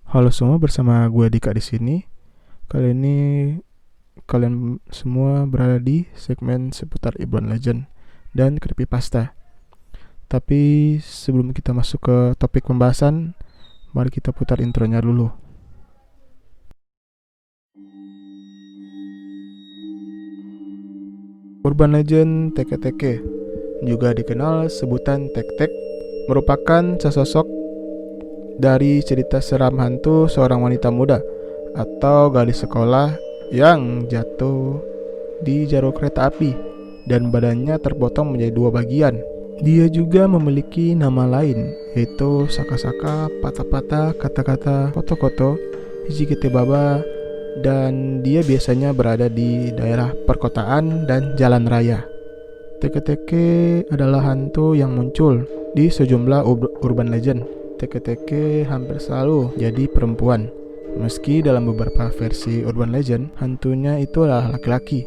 Halo semua, bersama gue Dika di sini. Kali ini kalian semua berada di segmen seputar Urban Legend dan Creepypasta. Tapi sebelum kita masuk ke topik pembahasan, mari kita putar intronya dulu. Urban Legend Teke-Teke, juga dikenal sebutan Tek-Tek, merupakan sesosok dari cerita seram hantu seorang wanita muda atau gadis sekolah yang jatuh di jalur kereta api dan badannya terpotong menjadi dua bagian. Dia juga memiliki nama lain, yaitu Saka-Saka, Pata-Pata, Kata-Kata, Koto-Koto, Hijikete Baba, dan dia biasanya berada di daerah perkotaan dan jalan raya. Teke-Teke adalah hantu yang muncul di sejumlah urban legend. Teke-Teke hampir selalu jadi perempuan. Meski dalam beberapa versi urban legend, hantunya itu adalah laki-laki.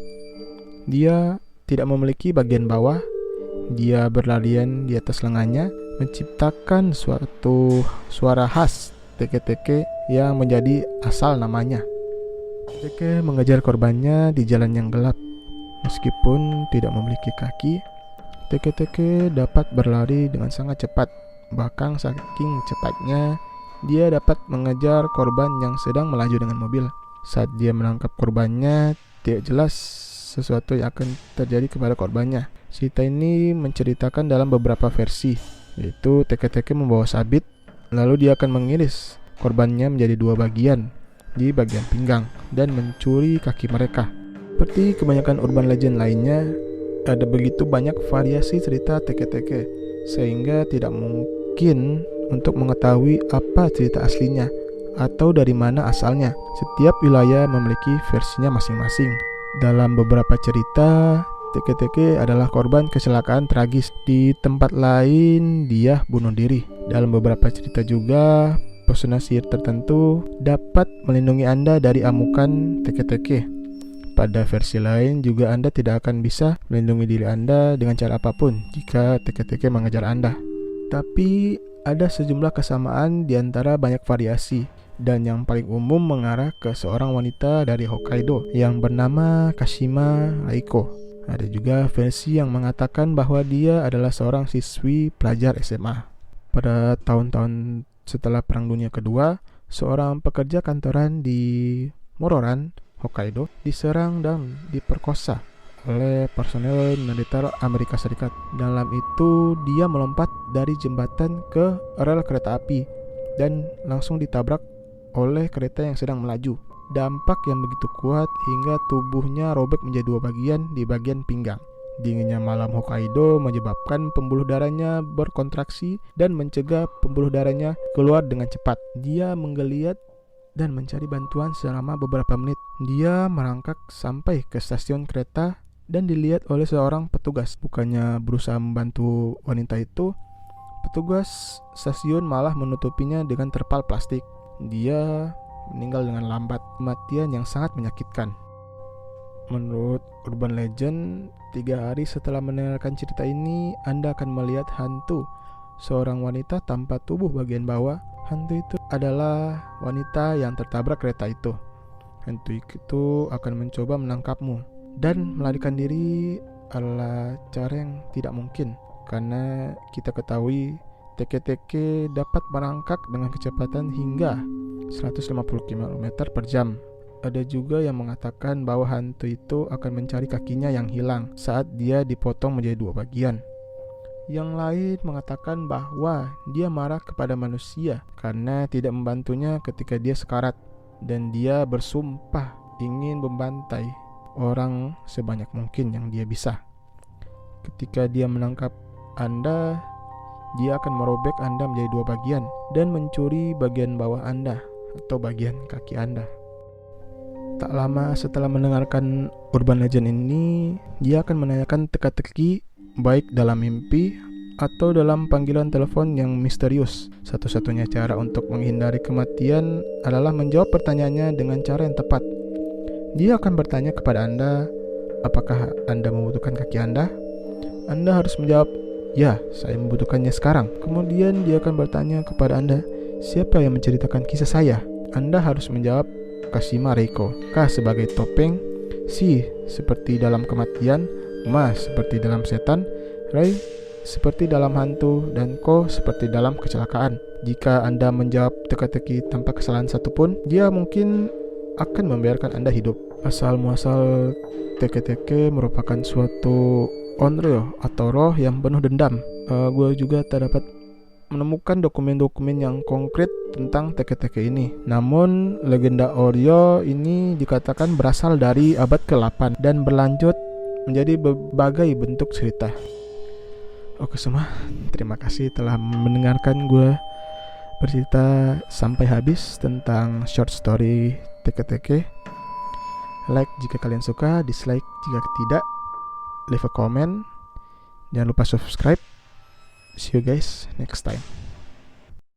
Dia tidak memiliki bagian bawah. Dia berlarian di atas lengannya, menciptakan suatu suara khas Teke-Teke yang menjadi asal namanya. Teke mengejar korbannya di jalan yang gelap. Meskipun tidak memiliki kaki, Teke-Teke dapat berlari dengan sangat cepat. Bahkan saking cepatnya, dia dapat mengejar korban yang sedang melaju dengan mobil. Saat dia menangkap korbannya, tidak jelas sesuatu yang akan terjadi kepada korbannya. Cerita ini menceritakan dalam beberapa versi, yaitu Teke-Teke membawa sabit, lalu dia akan mengiris korbannya menjadi dua bagian di bagian pinggang dan mencuri kaki mereka. Seperti kebanyakan urban legend lainnya, ada begitu banyak variasi cerita Teke-Teke sehingga tidak mungkin untuk mengetahui apa cerita aslinya atau dari mana asalnya. Setiap wilayah memiliki versinya masing-masing. Dalam beberapa cerita, Teke-Teke adalah korban kecelakaan tragis. Di tempat lain, dia bunuh diri. Dalam beberapa cerita juga, pesona sihir tertentu dapat melindungi Anda dari amukan Teke-Teke. Pada versi lain juga Anda tidak akan bisa melindungi diri Anda dengan cara apapun jika Teke-Teke mengejar Anda. Tapi ada sejumlah kesamaan di antara banyak variasi, dan yang paling umum mengarah ke seorang wanita dari Hokkaido yang bernama Kashima Aiko. Ada juga versi yang mengatakan bahwa dia adalah seorang siswi pelajar SMA. Pada tahun-tahun setelah Perang Dunia Kedua, seorang pekerja kantoran di Mororan, Hokkaido, diserang dan diperkosa oleh personel militer Amerika Serikat. Dalam itu, dia melompat dari jembatan ke rel kereta api dan langsung ditabrak oleh kereta yang sedang melaju. Dampak yang begitu kuat hingga tubuhnya robek menjadi dua bagian di bagian pinggang. Dinginnya malam Hokkaido menyebabkan pembuluh darahnya berkontraksi dan mencegah pembuluh darahnya keluar dengan cepat. Dia menggeliat dan mencari bantuan selama beberapa menit. Dia merangkak sampai ke stasiun kereta dan dilihat oleh seorang petugas. Bukannya berusaha membantu wanita itu, petugas stasiun malah menutupinya dengan terpal plastik. Dia meninggal dengan lambat, kematian yang sangat menyakitkan. Menurut urban legend, 3 hari setelah mendengarkan cerita ini, Anda akan melihat hantu seorang wanita tanpa tubuh bagian bawah. Hantu itu adalah wanita yang tertabrak kereta itu. Hantu itu akan mencoba menangkapmu, dan melarikan diri adalah cara yang tidak mungkin, karena kita ketahui Teke-Teke dapat merangkak dengan kecepatan hingga 150 km per jam. Ada juga yang mengatakan bahwa hantu itu akan mencari kakinya yang hilang saat dia dipotong menjadi dua bagian. Yang lain mengatakan bahwa dia marah kepada manusia karena tidak membantunya ketika dia sekarat, dan dia bersumpah ingin membantai orang sebanyak mungkin yang dia bisa. Ketika dia menangkap Anda, dia akan merobek Anda menjadi dua bagian dan mencuri bagian bawah Anda atau bagian kaki Anda. Tak lama setelah mendengarkan urban legend ini, dia akan menanyakan teka-teki baik dalam mimpi atau dalam panggilan telepon yang misterius. Satu-satunya cara untuk menghindari kematian adalah menjawab pertanyaannya dengan cara yang tepat. Dia akan bertanya kepada Anda, apakah Anda membutuhkan kaki Anda? Anda harus menjawab, ya, saya membutuhkannya sekarang. Kemudian dia akan bertanya kepada Anda, Siapa yang menceritakan kisah saya? Anda harus menjawab Kashima Reiko. K sebagai topeng, Si seperti dalam kematian, Ma seperti dalam setan, Rei seperti dalam hantu, dan Ko seperti dalam kecelakaan. Jika Anda menjawab teka-teki tanpa kesalahan satupun, dia mungkin akan membiarkan Anda hidup. Asal muasal teke-teke merupakan suatu onryo atau roh yang penuh dendam. Gue juga tak dapat menemukan dokumen-dokumen yang konkret tentang teke-teke ini. Namun legenda Oryo ini dikatakan berasal dari abad ke-8 dan berlanjut menjadi berbagai bentuk cerita. Oke semua, terima kasih telah mendengarkan gue bercerita sampai habis tentang short story teke-teke. Like jika kalian suka, dislike jika tidak, leave a comment. Jangan lupa subscribe. See you guys next time.